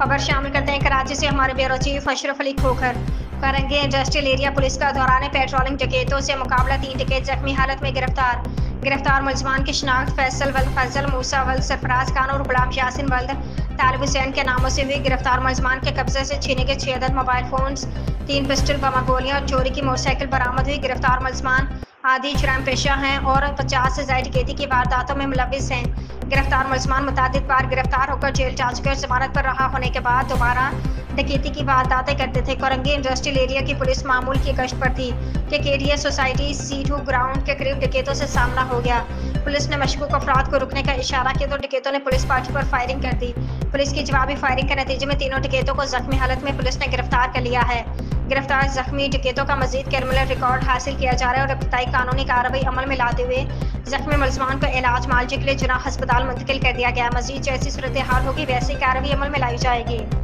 खबर शामिल करते हैं कराची से हमारे bureau chief Ashraf Ali Khokhar. Korangi industrial area police का दौरान पेट्रोलिंग डकैतों से मुकाबला, 3 डकैत जख्मी हालत में गिरफ्तार मुलजमान की शिनाख्त फैसल वल्द, फजल मूसा वल्द, सरफराज खान और गुलाम यासिन वल्द तालिब हुसैन के नामों से हुई। गिरफ्तार मुलजमान के कब्जे से छीने के 6 अदद मोबाइल फोन्स, 3 पिस्टल, बम गोलियां और चोरी की मोटरसाइकिल बरामद हुई। गिरफ्तार मुलजमान आदि जुर्म पेशा हैं और 50 से ज्यादा डकैती की वारदातों में मुलविस हैं। गिरफ्तार मुलजमान मुतादिद बार गिरफ्तार होकर जेल जा चुके और जमानत पर रहा होने के बाद दोबारा डकैती की वारदातें करते थे। कोरंगी इंडस्ट्रियल एरिया की पुलिस मामूल की गश्त पर थी कि केडीए सोसाइटी C2 ग्राउंड के करीब डकैतों से सामना हो गया। पुलिस ने मशकूक अफराद को रुकने का इशारा किया तो डकैतों ने पुलिस पार्टी पर फायरिंग कर दी। पुलिस की जवाबी फायरिंग के नतीजे में तीनों डकैतों को जख्मी हालत में पुलिस ने गिरफ्तार कर लिया है। गिरफ्तार जख्मी डकैतों का मजीद क्रिमिनल रिकॉर्ड हासिल किया जा रहा है और इब्तदाई कानूनी कार्रवाई अमल में लाते हुए जख्मी मुलजमान को इलाज मालजी के लिए जिला अस्पताल मुंतकिल कर दिया गया। मजीद जैसी सूरत हाल होगी वैसी कार्रवाई अमल में लाई जाएगी।